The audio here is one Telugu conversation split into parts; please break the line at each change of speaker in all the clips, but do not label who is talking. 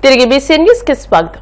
తిరిగి బీసీ న్యూస్ కి స్వాగతం.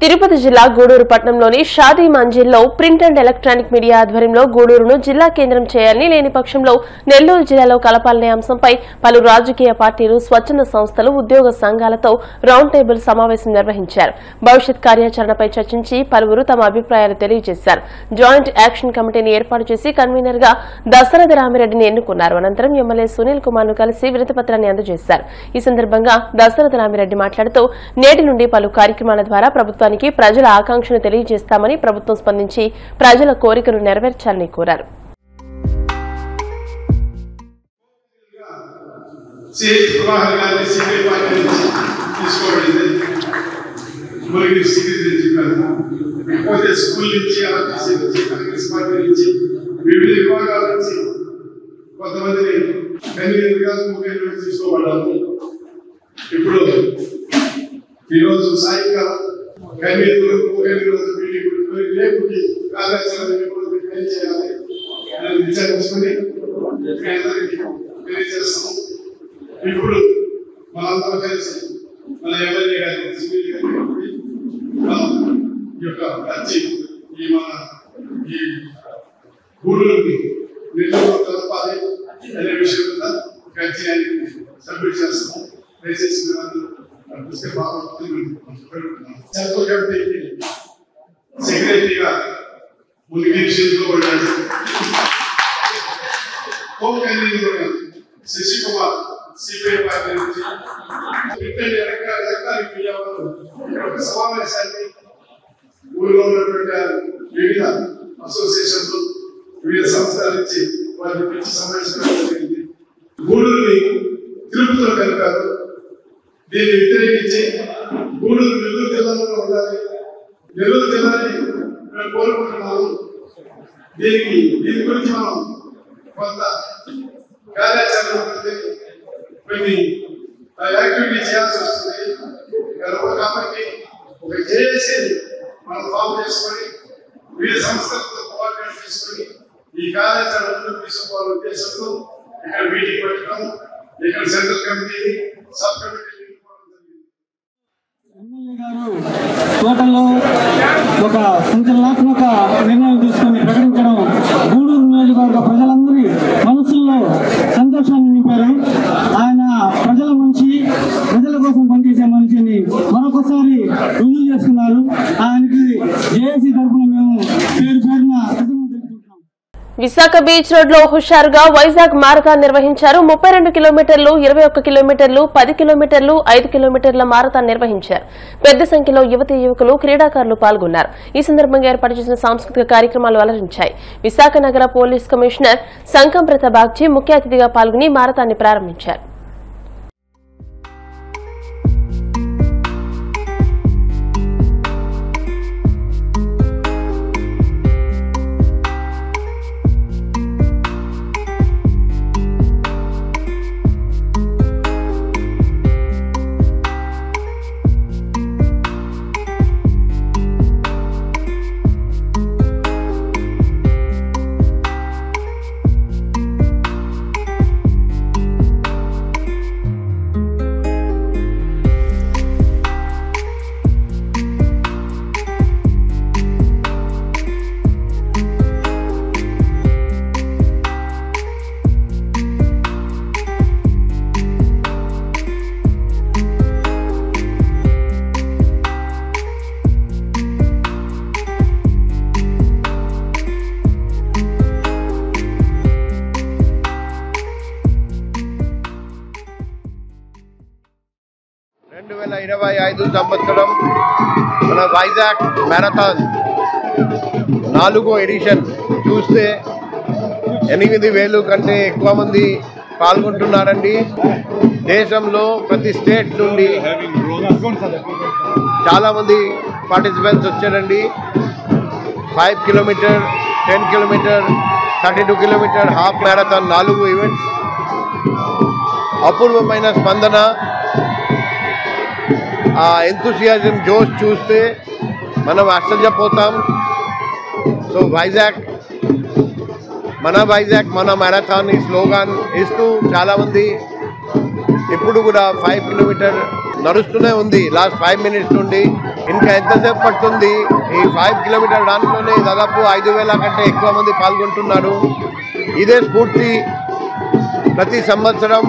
తిరుపతి జిల్లా గూడూరు పట్టణంలోని షాదీ మంజిల్లో ప్రింట్ అండ్ ఎలక్ట్రానిక్ మీడియా ఆధ్వర్యంలో గూడూరును జిల్లా కేంద్రం చేయాలని లేని పక్షంలో నెల్లూరు జిల్లాలో కలపాలనే అంశంపై పలు రాజకీయ పార్టీలు, స్వచ్ఛంద సంస్థలు, ఉద్యోగ సంఘాలతో రౌండ్ టేబుల్ సమావేశం నిర్వహించారు. భవిష్యత్ కార్యాచరణపై చర్చించి పలువురు తమ అభిప్రాయాలు తెలియజేశారు. జాయింట్ యాక్షన్ కమిటీని ఏర్పాటు చేసి కన్వీనర్ గా దశరథ రామిరెడ్డిని ఎన్నుకున్నారు. అనంతరం ఎమ్మెల్యే సునీల్ కుమార్ ను కలిసి వినతిపత్రాన్ని అందజేశారు. ఈ సందర్భంగా దశరథ రామిరెడ్డి మాట్లాడుతూ నేటి నుండి పలు కార్యక్రమాల ద్వారా ప్రభుత్వం ప్రజల ఆకాంక్షను తెలియజేస్తామని, ప్రభుత్వం స్పందించి ప్రజల కోరికను నెరవేర్చాలని కోరారు.
ఇప్పుడు ఈరోజు సాయంకాలం విచారించుకుని తెలియజేస్తాం. ఇప్పుడు మనందరం కలిసి మన ఎమ్మెల్యే గారి యొక్క వచ్చి ఈ గూడూరుని నెల్లూరు కలపాలి అనే విషయం మీద ఖచ్చితంగా సబ్మిట్ చేస్తాం. దయచేసి సెంట్రల్ కమిటీకి సెక్రటరీగా ముందుకు ఎన్నుకోబడ్డాడు. Home convener Shashikumar CPI party నుంచి ఎలక్ట్రానిక్ మీడియా వారు సమావేశాన్ని ఊరిలో ఉన్నటువంటి వివిధ అసోసియేషన్లు, వివిధ సంస్థల నుంచి వారిని పిలిచి సమావేశం జరిగింది. గూడూరుని తిరుపతిలో కలిపారు. దీన్ని వ్యతిరేకించి గూడూరు నెల్లూరు జిల్లాలో ఉండాలి, నెల్లూరు జిల్లాని మేము కోరుకుంటున్నాము. దీని గురించి మనం కొంత కార్యాచరణ ఉంటుంది, కొన్ని యాక్టివిటీ చేయాల్సి వస్తుంది కాబట్టి ఒక జేఏసీ మనం ఫామ్ చేసుకొని వివిధ సంస్థలతో కోఆర్డినేట్ చేసుకొని ఈ కార్యాచరణ తీసుకోవాలనే ఉద్దేశంతో ఇక్కడ మీటింగ్ పెట్టడం, ఇక్కడ central committee, sub committee
MLA గారు టోటల్లో ఒక సంచలనాత్మక నిర్ణయం తీసుకొని ప్రకటించడం గూడూరు నియోజకవర్గ ప్రజలందరి మనసుల్లో సంతోషాన్ని నింపారు. ఆయన ప్రజల మనిషి, ప్రజల కోసం పనిచేసే మనిషిని మరొకసారి రుజువు చేసుకున్నారు. ఆయనకి జేఏసీ తరఫున మేము పేరు పేరున
విశాఖ బీచ్ రోడ్ లో హుషారుగా వైజాగ్ మారథాన్ నిర్వహించారు. 32 కిలోమీటర్లు, 21 కిలోమీటర్లు, 10 కిలోమీటర్లు, 5 కిలోమీటర్ల మారథాన్ నిర్వహించారు. పెద్ద సంఖ్యలో యువతీ యువకులు, క్రీడాకారులు పాల్గొన్నారు. ఈ సందర్భంగా ఏర్పాటు చేసిన సాంస్కృతిక కార్యక్రమాలు అలరించాయి. విశాఖ నగర పోలీస్ కమిషనర్ సంకంప్రత బాగ్చి ముఖ్య అతిథిగా పాల్గొని మారథాన్ని ప్రారంభించారు.
సంవత్సరం మన వైజాగ్ మ్యారథాన్ 4వ ఎడిషన్ చూస్తే 8,000 కంటే ఎక్కువ మంది పాల్గొంటున్నారండి. దేశంలో ప్రతి స్టేట్ నుండి చాలా మంది పార్టిసిపెంట్స్ వచ్చారండి. 5 kilometre, 10 kilometre, 32 kilometre, half marathon 4 events. అపూర్వమైన స్పందన, ఆ ఎంతూసియాజం జోష్ చూస్తే మనం ఆశ్చర్యపోతాం. సో వైజాగ్ మన మ్యారథాన్ ఈ స్లోగాన్ ఇస్తూ చాలామంది ఇప్పుడు కూడా 5 కిలోమీటర్ నడుస్తూనే ఉంది లాస్ట్ 5 minutes నుండి. ఇంకా ఎంతసేపు పడుతుంది? ఈ 5 కిలోమీటర్ రన్లోనే దాదాపు 5,000 కంటే ఎక్కువ మంది పాల్గొంటున్నారు. ఇదే స్ఫూర్తి ప్రతి సంవత్సరం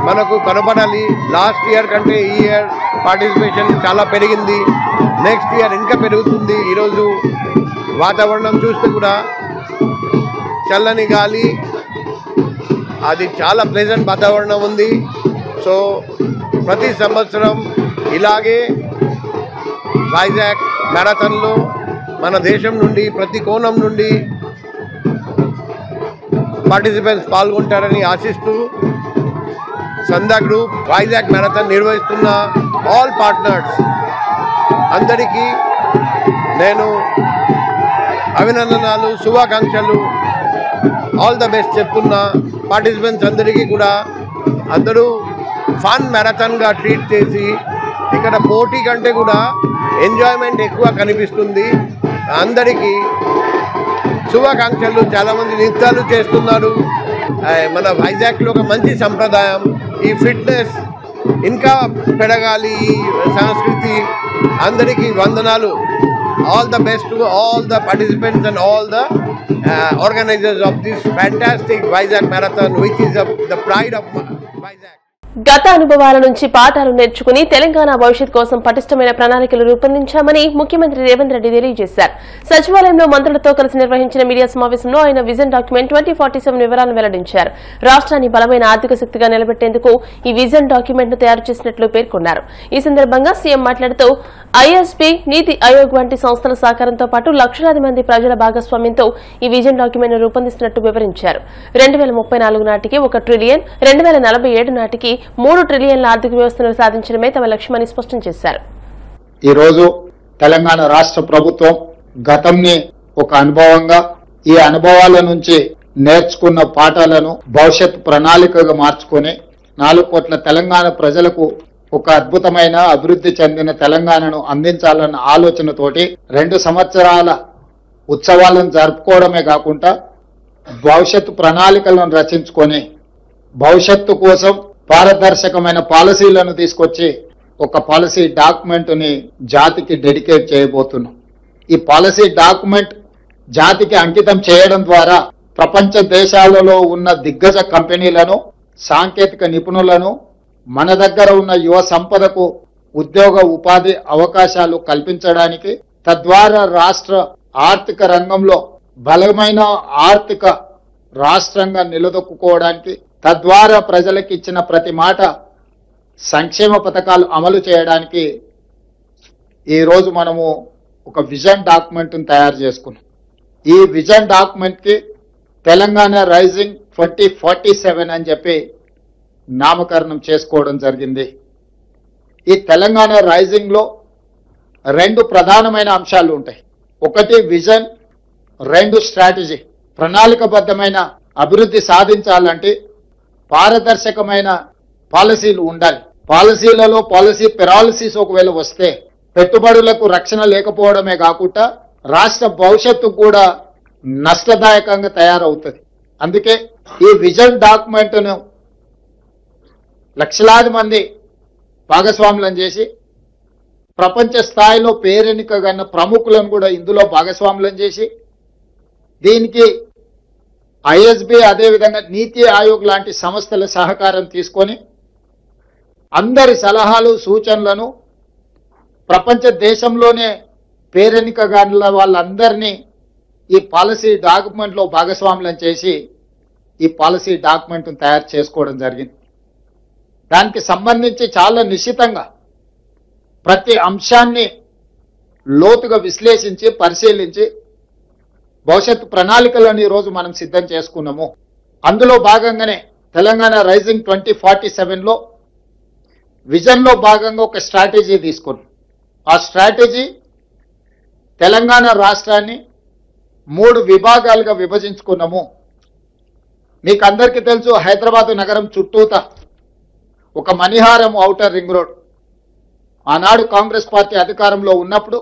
మనకు కనపడాలి. లాస్ట్ ఇయర్ కంటే ఈ ఇయర్ పార్టిసిపేషన్ చాలా పెరిగింది. నెక్స్ట్ ఇయర్ ఇంకా పెరుగుతుంది. ఈరోజు వాతావరణం చూస్తే కూడా చల్లని గాలి, అది చాలా ప్లెజెంట్ వాతావరణం ఉంది. సో ప్రతి సంవత్సరం ఇలాగే వైజాగ్ మ్యారథాన్లో మన దేశం నుండి ప్రతి కోణం నుండి పార్టిసిపెంట్స్ పాల్గొంటారని ఆశిస్తూ సందా గ్రూప్ వైజాగ్ మ్యారథాన్ నిర్వహిస్తున్న ఆల్ పార్ట్నర్స్ అందరికీ నేను అభినందనలు, శుభాకాంక్షలు, ఆల్ ద బెస్ట్ చెప్తున్నా. పార్టిసిపెంట్స్ అందరికీ కూడా అందరూ ఫన్ మ్యారథాన్గా ట్రీట్ చేసి ఇక్కడ పోటీ కంటే కూడా ఎంజాయ్మెంట్ ఎక్కువ కనిపిస్తుంది. అందరికీ శుభాకాంక్షలు. చాలామంది నృత్యాలు చేస్తున్నారు. మన వైజాగ్లో ఒక మంచి సంప్రదాయం, ఈ ఫిట్నెస్ ఇంకా పెరగాలి. ఈ సంస్కృతి అందరికీ వందనాలు. All the best to all the participants and all the organizers of this fantastic Vizag Marathon, which is the pride of Vizag.
గత అనుభవాల నుంచి పాఠాలు నేర్చుకుని తెలంగాణ భవిష్యత్ కోసం పటిష్టమైన ప్రణాళికలు రూపొందించామని ముఖ్యమంత్రి రేవంత్ రెడ్డి తెలియజేశారు. సచివాలయంలో మంత్రులతో కలిసి నిర్వహించిన మీడియా సమావేశంలో ఆయన విజన్ డాక్యుమెంట్ 2047 వివరాలను వెల్లడించారు. రాష్ట్రాన్ని బలమైన ఆర్థిక శక్తిగా నిలబెట్టేందుకు ఈ విజన్ డాక్యుమెంట్ ను తయారు చేసినట్లు పేర్కొన్నారు. ఈ సందర్భంగా సీఎం మాట్లాడుతూ ఐఎస్పీ, నీతి ఆయోగ్ వంటి సంస్థల సహకారంతో పాటు లక్షలాది మంది ప్రజల భాగస్వామ్యంతో ఈ విజన్ డాక్యుమెంట్ ను రూపొందిస్తున్నట్టు వివరించారు. 2034 నాటికి 1 ట్రిలియన్, 2047 నాటికి 3 ట్రిలియన్ల ఆర్థిక వ్యవస్థను సాధించడమే తమ లక్ష్యమని స్పష్టం చేశారు.
ఈ రోజు తెలంగాణ రాష్ట్ర ప్రభుత్వం గతంని ఒక అనుభవంగా, ఈ అనుభవాల నుంచి నేర్చుకున్న పాఠాలను భవిష్యత్ ప్రణాళికగా మార్చుకొని 4 కోట్ల తెలంగాణ ప్రజలకు ఒక అద్భుతమైన అభివృద్ధి చెందిన తెలంగాణను అందించాలన్న ఆలోచనతోటి 2 సంవత్సరాల ఉత్సవాలను జరుపుకోవడమే కాకుండా భవిష్యత్తు ప్రణాళికలను రచించుకొని భవిష్యత్తు కోసం పారదర్శకమైన పాలసీలను తీసుకొచ్చి ఒక పాలసీ డాక్యుమెంట్ ని జాతికి డెడికేట్ చేయబోతున్నాం. ఈ పాలసీ డాక్యుమెంట్ జాతికి అంకితం చేయడం ద్వారా ప్రపంచ దేశాలలో ఉన్న దిగ్గజ కంపెనీలను, సాంకేతిక నిపుణులను, మన దగ్గర ఉన్న యువ సంపదకు ఉద్యోగ ఉపాధి అవకాశాలు కల్పించడానికి, తద్వారా రాష్ట్ర ఆర్థిక రంగంలో బలమైన ఆర్థిక రాష్ట్రంగా నిలదొక్కుకోవడానికి, తద్వారా ప్రజలకు ఇచ్చిన ప్రతి మాట సంక్షేమ పథకాలు అమలు చేయడానికి ఈరోజు మనము ఒక విజన్ డాక్యుమెంట్ను తయారు చేసుకున్నాం. ఈ విజన్ డాక్యుమెంట్కి తెలంగాణ రైజింగ్ 2047 అని చెప్పి నామకరణం చేసుకోవడం జరిగింది. ఈ తెలంగాణ రైజింగ్లో 2 ప్రధానమైన అంశాలు ఉంటాయి. ఒకటి విజన్, 2 స్ట్రాటజీ. ప్రణాళికబద్ధమైన అభివృద్ధి సాధించాలంటే పారదర్శకమైన పాలసీలు ఉండాలి. పాలసీలలో పాలసీ పెరాలసిస్ ఒకవేళ వస్తే పెట్టుబడులకు రక్షణ లేకపోవడమే కాకుండా రాష్ట్ర భవిష్యత్తు కూడా నష్టదాయకంగా తయారవుతుంది. అందుకే ఈ విజన్ డాక్యుమెంట్ను లక్షలాది మంది భాగస్వాములను చేసి ప్రపంచ స్థాయిలో పేరెన్నికగన్న ప్రముఖులను కూడా ఇందులో భాగస్వాములను చేసి దీనికి ఐఎస్బి అదేవిధంగా నీతి ఆయోగ్ లాంటి సంస్థల సహకారం తీసుకొని అందరి సలహాలు సూచనలను ప్రపంచ దేశంలోనే పేరెన్నికగల వాళ్ళందరినీ ఈ పాలసీ డాక్యుమెంట్లో భాగస్వాములను చేసి ఈ పాలసీ డాక్యుమెంట్ను తయారు చేసుకోవడం జరిగింది. దానికి సంబంధించి చాలా నిశ్చితంగా ప్రతి అంశాన్ని లోతుగా విశ్లేషించి పరిశీలించి భవిష్యత్తు ప్రణాళికలను ఈరోజు మనం సిద్ధం చేసుకున్నాము. అందులో భాగంగానే తెలంగాణ రైజింగ్ 2047లో విజన్లో భాగంగా ఒక స్ట్రాటజీ తీసుకున్నాం. ఆ స్ట్రాటజీ తెలంగాణ రాష్ట్రాన్ని 3 విభాగాలుగా విభజించుకున్నాము. మీకు అందరికీ తెలుసు, హైదరాబాద్ నగరం చుట్టూత ఒక మణిహారం ఔటర్ రింగ్ రోడ్ ఆనాడు కాంగ్రెస్ పార్టీ అధికారంలో ఉన్నప్పుడు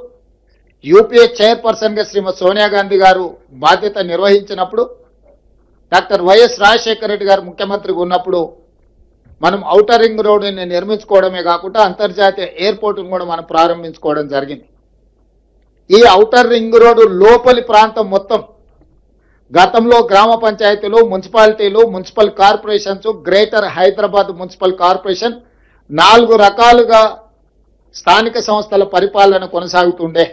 యూపీఏ చైర్పర్సన్గా శ్రీమతి సోనియా గాంధీ గారు బాధ్యత నిర్వహించినప్పుడు, డాక్టర్ వైఎస్ రాజశేఖర రెడ్డి గారు ముఖ్యమంత్రిగా ఉన్నప్పుడు మనం ఔటర్ రింగ్ రోడ్డుని నిర్మించుకోవడమే కాకుండా అంతర్జాతీయ ఎయిర్పోర్ట్ను కూడా మనం ప్రారంభించుకోవడం జరిగింది. ఈ ఔటర్ రింగ్ రోడ్డు లోపలి ప్రాంతం మొత్తం గతంలో గ్రామ పంచాయతీలు, మున్సిపాలిటీలు, municipal corporations, greater Hyderabad municipal corporation 4 రకాలుగా స్థానిక సంస్థల పరిపాలన కొనసాగుతుండే.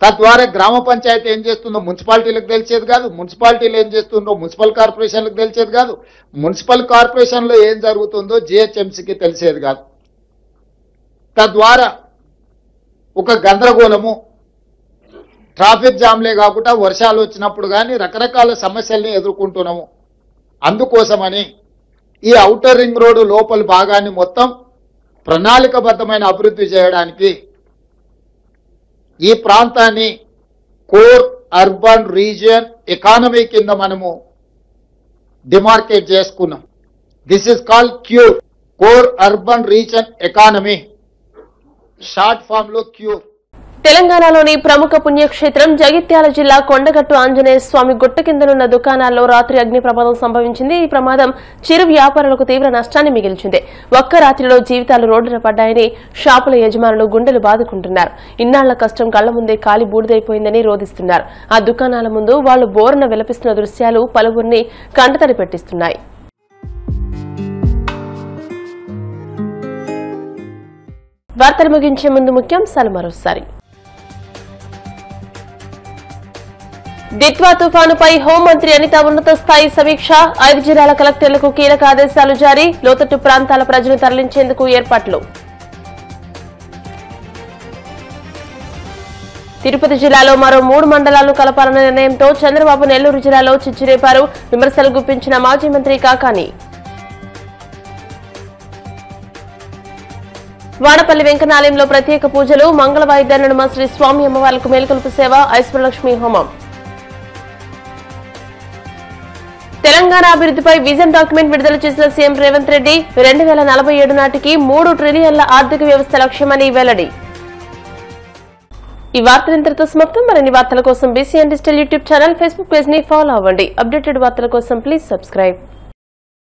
తద్వారా గ్రామ పంచాయతీ ఏం చేస్తుందో మున్సిపాలిటీలకు తెలిసేది కాదు, మున్సిపాలిటీలు ఏం చేస్తుందో మున్సిపల్ కార్పొరేషన్లకు తెలిసేది కాదు, మున్సిపల్ కార్పొరేషన్లో ఏం జరుగుతుందో జిహెచ్ఎంసీకి తెలిసేది కాదు. తద్వారా ఒక గందరగోళము, ట్రాఫిక్ జామ్లే కాకుండా వర్షాలు వచ్చినప్పుడు కానీ రకరకాల సమస్యల్ని ఎదుర్కొంటున్నాము. అందుకోసమని ఈ ఔటర్ రింగ్ రోడ్డు లోపలి భాగాన్ని మొత్తం ప్రణాళికబద్ధమైన అభివృద్ధి చేయడానికి ఈ ప్రాంతాన్ని కోర్ అర్బన్ రీజియన్ ఎకానమీ కింద మనము డిమార్కేట్ చేసుకున్నాం. This is called cure, core urban region economy, short form లో క్యూర్.
తెలంగాణలోని ప్రముఖ పుణ్యక్షేత్రం జగిత్యాల జిల్లా కొండగట్టు ఆంజనేయ స్వామి గుట్ట కిందనున్న దుకాణాల్లో రాత్రి అగ్ని ప్రమాదం సంభవించింది. ఈ ప్రమాదం చిరు వ్యాపారులకు తీవ్ర నష్టాన్ని మిగిల్చింది. ఒక్క రాత్రిలో జీవితాలు రోడ్డున పడ్డాయని షాపుల యజమానులు గుండెలు బాదుకుంటున్నారు. ఇన్నాళ్ల కష్టం కళ్ల ముందే కాలి బూడిదైపోయిందని రోధిస్తున్నారు. ఆ దుకాణాల ముందు వాళ్లు బోరున విలపిస్తున్న దృశ్యాలు పలువురిని కంటతడి పెట్టిస్తున్నాయి. వార్తలు ముగించే ముందు ముఖ్యాంశాలు మరోసారి. దిత్వా తుఫానుపై హోంమంత్రి అనిత ఉన్నత స్థాయి సమీక్ష. 5 జిల్లాల కలెక్టర్లకు కీలక ఆదేశాలు జారీ. లోతట్టు ప్రాంతాల ప్రజలు తరలించేందుకు ఏర్పాట్లు. తిరుపతి జిల్లాలో మరో 3 మండలాలను కలపాలన్న నిర్ణయంతో చంద్రబాబు నెల్లూరు జిల్లాలో చిచ్చురేపారు. విమర్శలు గుప్పించిన మాజీ మంత్రి కాకాని. వాడపల్లి వెంకనాలయంలో ప్రత్యేక పూజలు. మంగళ వాయిద్యాల నడుమ శ్రీ స్వామి అమ్మవార్లకు మేలుకొలుపు సేవ, ఐశ్వర్యలక్ష్మి హోమం. తెలంగాణ అభివృద్ధిపై విజన్ డాక్యుమెంట్ విడుదల చేసిన సీఎం రేవంత్ రెడ్డి. 2047 నాటికి 3 ట్రిలియన్ల ఆర్థిక వ్యవస్థ లక్ష్యమని వెల్లడి. ఈ వార్తలు ఇంతటితో సమాప్తం. మరిన్ని వార్తల కోసం BCN digital YouTube channel, Facebook page ని ఫాలో అవ్వండి. అప్డేటెడ్ వార్తల కోసం ప్లీజ్ సబ్స్క్రైబ్.